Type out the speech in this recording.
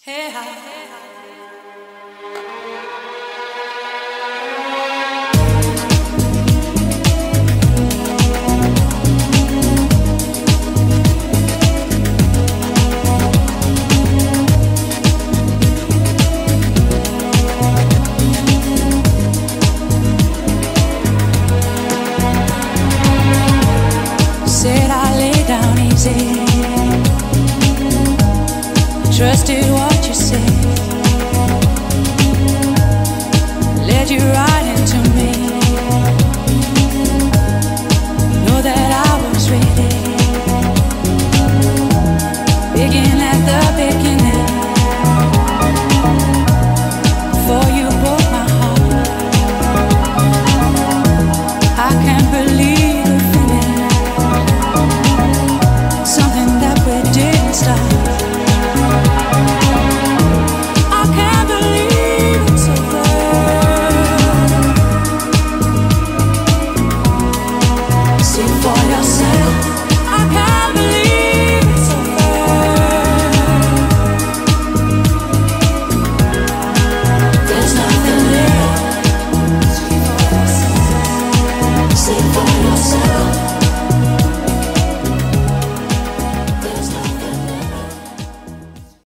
Hey, hi. Said I lay down easy. Trusted what you said. Led you right into me. Know that I was ready. Begin at the beginning.